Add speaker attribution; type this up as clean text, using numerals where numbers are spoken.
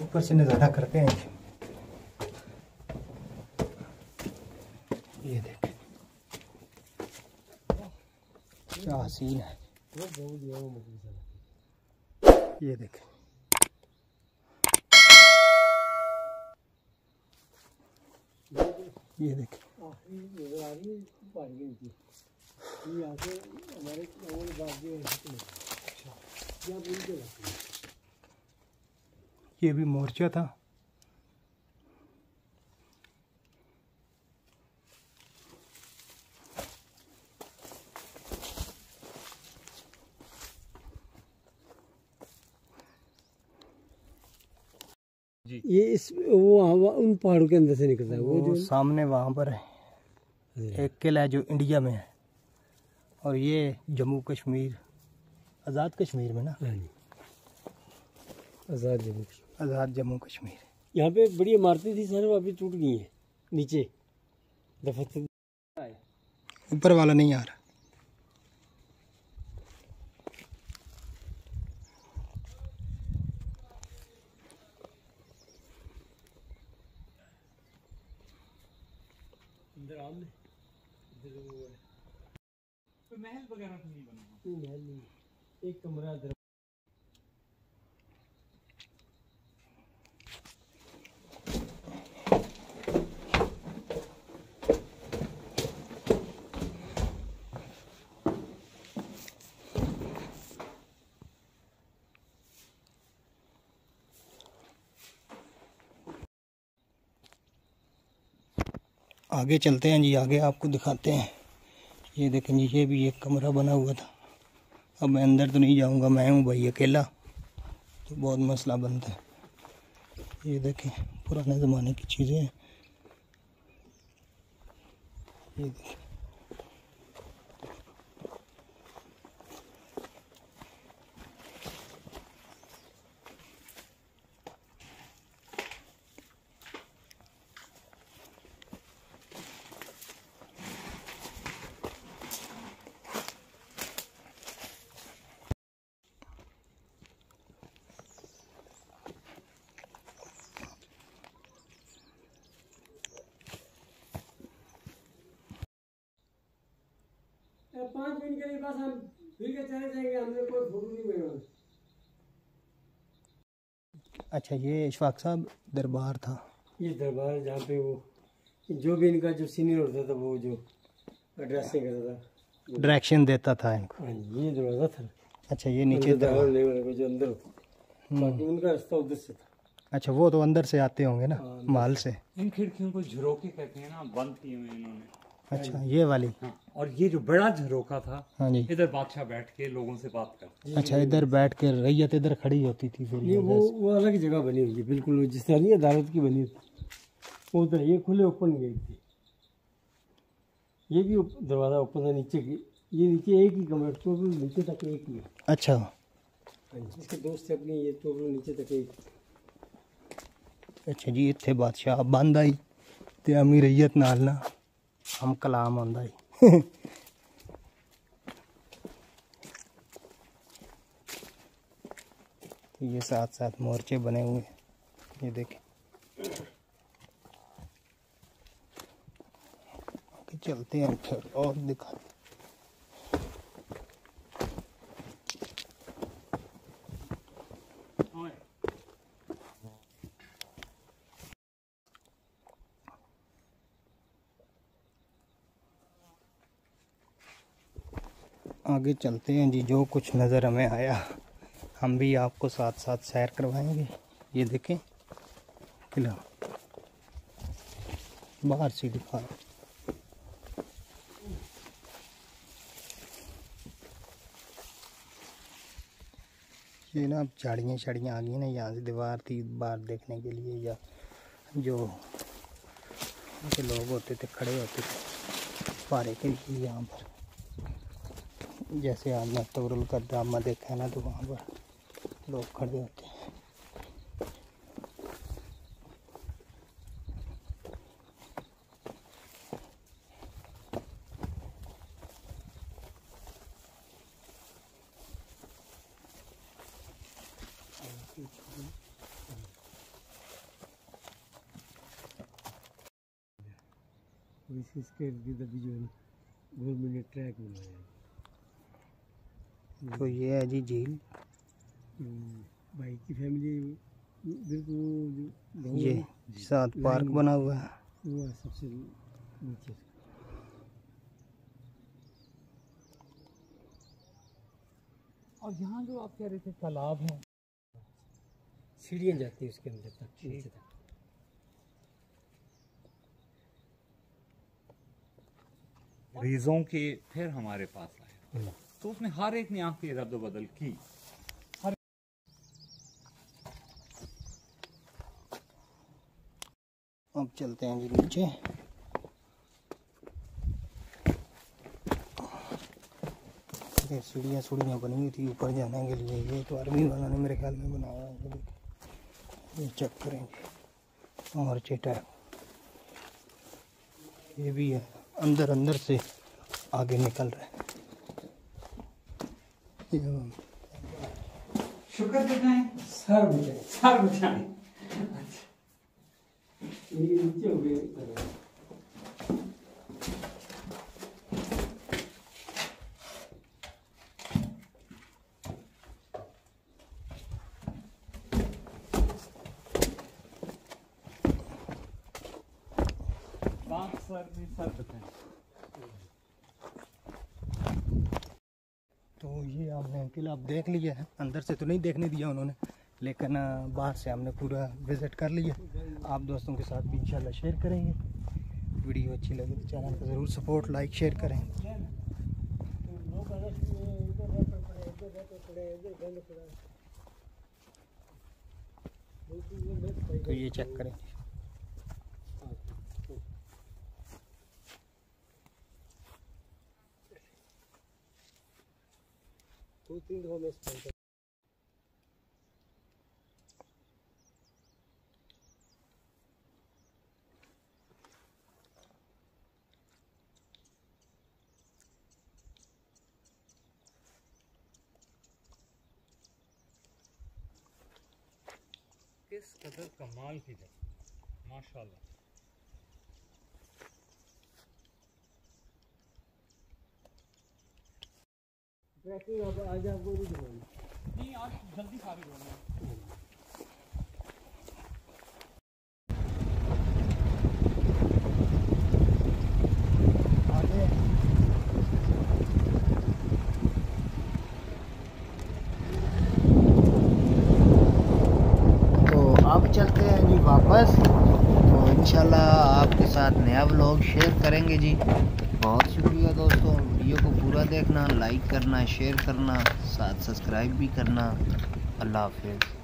Speaker 1: ऊपर से नज़ारा करते हैं। ये देखें क्या हसीन है। ये देखें ये देखें ये भी मोर्चा था।
Speaker 2: जी
Speaker 1: ये इस वो उन पहाड़ों के अंदर से निकलता है। वो जो
Speaker 3: सामने वहाँ पर है एक किला है जो इंडिया में है, और ये जम्मू कश्मीर आज़ाद कश्मीर में ना, आज़ाद जम्मू कश्मीर।
Speaker 1: यहाँ पे बड़ी इमारतें थी सर, वो अभी टूट गई हैं नीचे। दफतर
Speaker 3: ऊपर वाला नहीं आ रहा।
Speaker 1: अंदर आम में इधर वो है।
Speaker 2: तो महल वगैरह तो नहीं बना?
Speaker 1: नहीं महल नहीं, एक कमरा इधर।
Speaker 3: आगे चलते हैं जी, आगे आपको दिखाते हैं। ये देखें जी, ये भी एक कमरा बना हुआ था। अब मैं अंदर तो नहीं जाऊंगा, मैं हूँ भाई अकेला, तो बहुत मसला बनता है। ये देखें पुराने ज़माने की चीज़ें हैं। ये देखें
Speaker 1: अब 5 मिनट के लिए बस हम फिर के चले जाएंगे, हमने कोई फोटो नहीं बनाना।
Speaker 3: अच्छा, ये इशफाक साहब दरबार था।
Speaker 1: ये दरबार जहाँ पे वो जो भी इनका जो सीनियर होता था वो जो एड्रेसिंग करता था,
Speaker 3: डायरेक्शन देता था इनको।
Speaker 1: हाँ जी, ये दरवाजा था।
Speaker 3: अच्छा, ये नीचे
Speaker 1: दरबार लेवल को जो अंदर होता, बाकी उनका रास्ता उधर से था।
Speaker 3: अच्छा, वो तो अंदर से आते होंगे ना, महल से।
Speaker 2: इन खिड़कियों को झरोके कहते हैं ना, बंद किए हुए इन्होंने।
Speaker 3: अच्छा, ये वाली।
Speaker 2: हाँ, और ये जो बड़ा झरोका था,
Speaker 3: हाँ जी।
Speaker 2: इधर बादशाह बैठ के लोगों से बात करते।
Speaker 3: अच्छा, इधर बैठ के रैयत इधर खड़ी होती थी फिर।
Speaker 1: ये वो अलग जगह बनी हुई है बिल्कुल, जिस तरह नहीं अदालत की बनी थी वो उधर। ये खुले ओपन गेट थी। ये भी दरवाज़ा ओपन था नीचे की। ये नीचे एक ही कमरा, टोटल नीचे तक एक ही है।
Speaker 3: अच्छा,
Speaker 1: इसके दोस्त अपनी, ये टोटल नीचे तक एक।
Speaker 3: अच्छा जी, इत्थे बादशाह बंद आई ते अमी रैयत नाल ना हम कलाम आंदा ही। तो ये साथ साथ मोर्चे बने हुए हैं, ये देखें। आगे चलते हैं फिर और दिखाते। आगे चलते हैं जी, जो कुछ नज़र हमें आया हम भी आपको साथ साथ सैर करवाएंगे। ये देखें किला, बाहर से दिखा। ये ना अब झाड़ियाँ शाड़ियाँ आ गई ना, यहाँ से दीवार थी बाहर देखने के लिए, या जो उनके लोग होते थे खड़े होते थे पारे के लिए यहाँ पर। जैसे आपने तोरल का ड्रामा देखा है ना, तो वहाँ पर लोग खड़े होते हैं।
Speaker 1: और इसके इर्द अभी जो है ना गवर्नमेंट ने ट्रैक बनाया है।
Speaker 3: तो ये है जी झील,
Speaker 1: भाई की फैमिली बिल्कुल
Speaker 3: ये साथ पार्क बना हुआ है।
Speaker 1: वो सबसे नीचे
Speaker 2: और यहाँ जो आप कह रहे थे तालाब है,
Speaker 1: सीढ़ियाँ जाती है उसके अंदर तक, नीचे तक।
Speaker 2: रीजों के फिर हमारे पास आए तो उसने हर एक ने यहाँ की रद्द बदल की।
Speaker 3: अब चलते हैं जी नीचे। ये सीढ़ियाँ बनी हुई थी ऊपर जाने के लिए। ये तो आर्मी वाला ने मेरे ख्याल में बनाया है। ये चेक करेंगे और चेटा ये भी है, अंदर से आगे निकल रहा है।
Speaker 2: शुक्र बताएं,
Speaker 1: सर बचाए,
Speaker 2: सर बताएं।
Speaker 1: ये नीचे हो गए।
Speaker 2: सर में सर बताएं।
Speaker 3: तो ये आपने किला आप देख लिया है, अंदर से तो नहीं देखने दिया उन्होंने, लेकिन बाहर से हमने पूरा विज़िट कर लिया। आप दोस्तों के साथ भी इंशाल्लाह शेयर करेंगे। वीडियो अच्छी लगे तो चैनल को ज़रूर सपोर्ट लाइक शेयर करें। तो ये चेक करें।
Speaker 1: दो-तीन दफा मैं इस्तेमाल
Speaker 2: किस कदर कमाल की है, माशाल्लाह।
Speaker 1: ट्रैकिंग अब आज आपको नहीं दिखाऊंगा।
Speaker 2: नहीं, आज जल्दी फारिग होना है।
Speaker 3: अब चलते हैं जी वापस। तो इंशाल्लाह आपके साथ नया व्लॉग शेयर करेंगे जी। बहुत शुक्रिया दोस्तों, वीडियो को पूरा देखना, लाइक करना, शेयर करना, साथ सब्सक्राइब भी करना। अल्लाह हाफिज़।